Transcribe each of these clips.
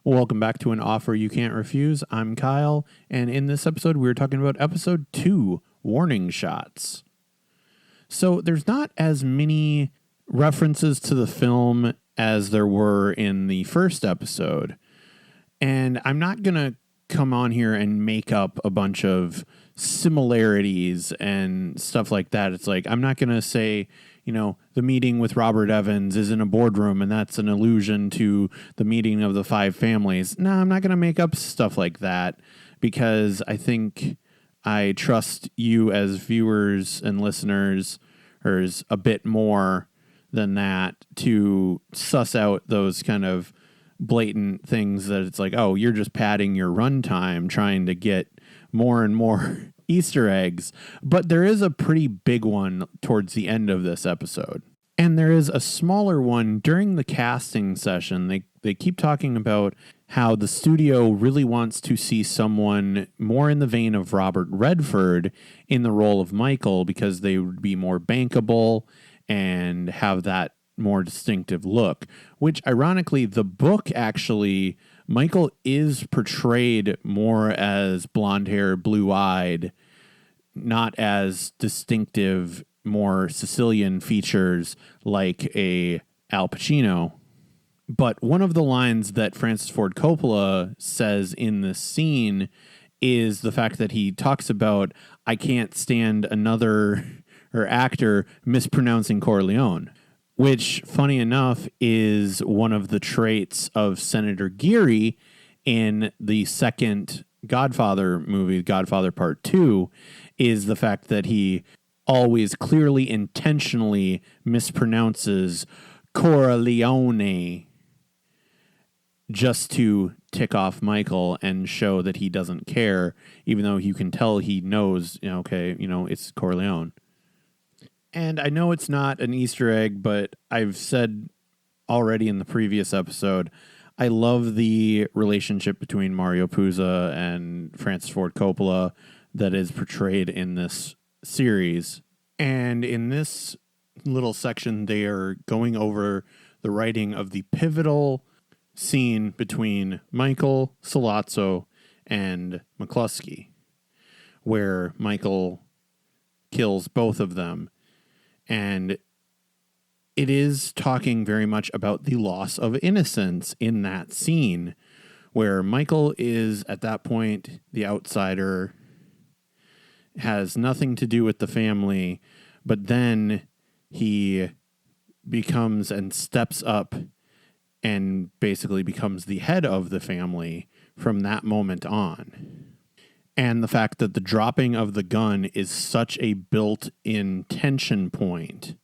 Welcome back to An Offer You Can't Refuse. I'm Kyle, and in this episode, we're talking about episode 2, Warning Shots. So there's not as many references to the film as there were in the first episode, and I'm not going to come on here and make up a bunch of similarities and stuff like that. It's like, I'm not going to say, the meeting with Robert Evans is in a boardroom and that's an allusion to the meeting of the 5 families. No, I'm not going to make up stuff like that because I think I trust you as viewers and listeners a bit more than that to suss out those kind of blatant things that it's like, oh, you're just padding your runtime trying to get more and more Easter eggs. But there is a pretty big one towards the end of this episode. And there is a smaller one during the casting session. They keep talking about how the studio really wants to see someone more in the vein of Robert Redford in the role of Michael because they would be more bankable and have that more distinctive look, which ironically, the book actually, Michael is portrayed more as blonde hair, blue eyed, not as distinctive, more Sicilian features like a Al Pacino. But one of the lines that Francis Ford Coppola says in this scene is the fact that he talks about, I can't stand another actor mispronouncing Corleone, which, funny enough, is one of the traits of Senator Geary in the second Godfather movie, Godfather Part 2, is the fact that he always clearly, intentionally mispronounces Corleone just to tick off Michael and show that he doesn't care, even though you can tell he knows, it's Corleone. And I know it's not an Easter egg, but I've said already in the previous episode, I love the relationship between Mario Puzo and Francis Ford Coppola that is portrayed in this series. And in this little section, they are going over the writing of the pivotal scene between Michael Sollozzo and McCluskey, where Michael kills both of them. And it is talking very much about the loss of innocence in that scene, where Michael is at that point the outsider, has nothing to do with the family, but then he becomes and steps up and basically becomes the head of the family from that moment on. And the fact that the dropping of the gun is such a built-in tension point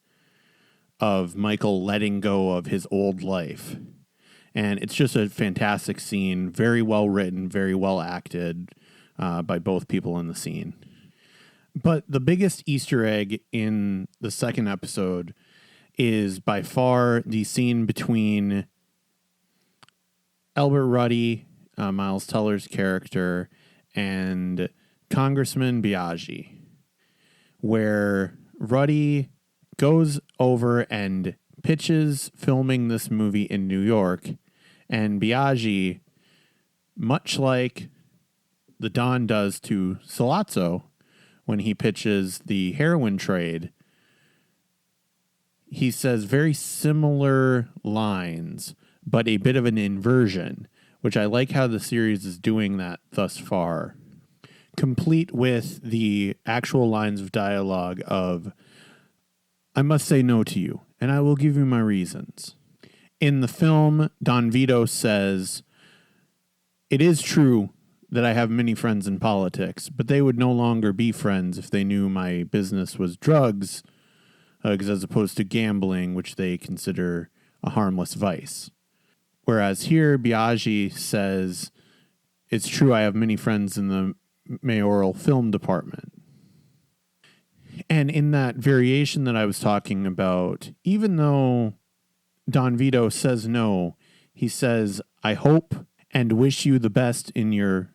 of Michael letting go of his old life. And it's just a fantastic scene, very well written, very well acted by both people in the scene. But the biggest Easter egg in the second episode is by far the scene between Albert Ruddy, Miles Teller's character, and Congressman Biaggi, where Ruddy goes over and pitches filming this movie in New York, and Biaggi, much like the Don does to Sollozzo when he pitches the heroin trade, he says very similar lines, but a bit of an inversion, which I like how the series is doing that thus far, complete with the actual lines of dialogue of, I must say no to you, and I will give you my reasons. In the film, Don Vito says, it is true that I have many friends in politics, but they would no longer be friends if they knew my business was drugs, as opposed to gambling, which they consider a harmless vice. Whereas here, Biaggi says, it's true I have many friends in the mayoral film department. And in that variation that I was talking about, even though Don Vito says no, he says, I hope and wish you the best in your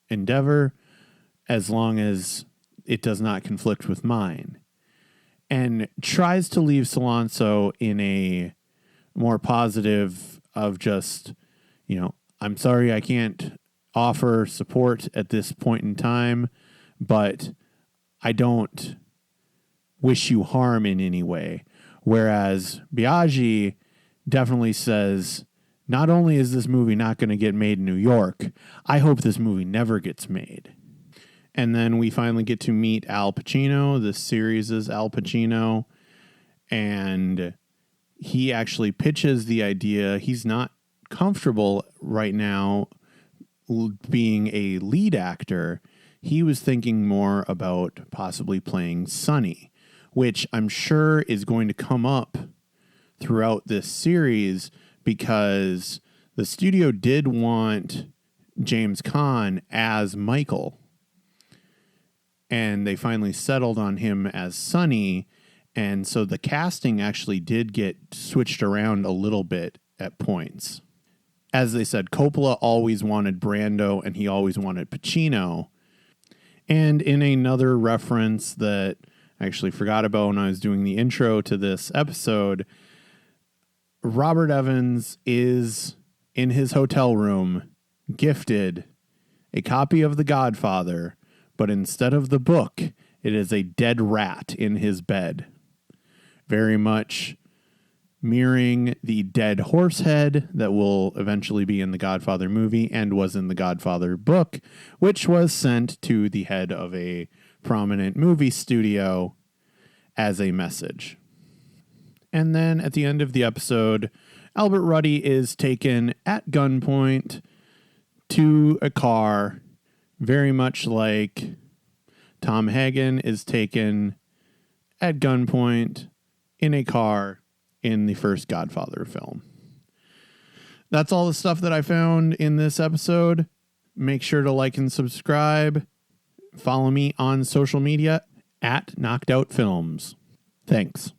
endeavor as long as it does not conflict with mine. And tries to leave Sollozzo in a more positive of just, I'm sorry I can't offer support at this point in time, but I don't wish you harm in any way. Whereas Biaggi definitely says, not only is this movie not going to get made in New York, I hope this movie never gets made. And then we finally get to meet Al Pacino. This series is Al Pacino. And he actually pitches the idea. He's not comfortable right now being a lead actor. He was thinking more about possibly playing Sonny, which I'm sure is going to come up throughout this series because the studio did want James Caan as Michael. And they finally settled on him as Sonny. And so the casting actually did get switched around a little bit at points. As they said, Coppola always wanted Brando and he always wanted Pacino. And in another reference that I actually forgot about when I was doing the intro to this episode, Robert Evans is in his hotel room gifted a copy of The Godfather, but instead of the book, it is a dead rat in his bed. Very much mirroring the dead horse head that will eventually be in the Godfather movie and was in the Godfather book, which was sent to the head of a prominent movie studio as a message. And then at the end of the episode, Albert Ruddy is taken at gunpoint to a car, very much like Tom Hagen is taken at gunpoint in a car in the first Godfather film. That's all the stuff that I found in this episode. Make sure to like and subscribe. Follow me on social media at Knocked Out Films. Thanks.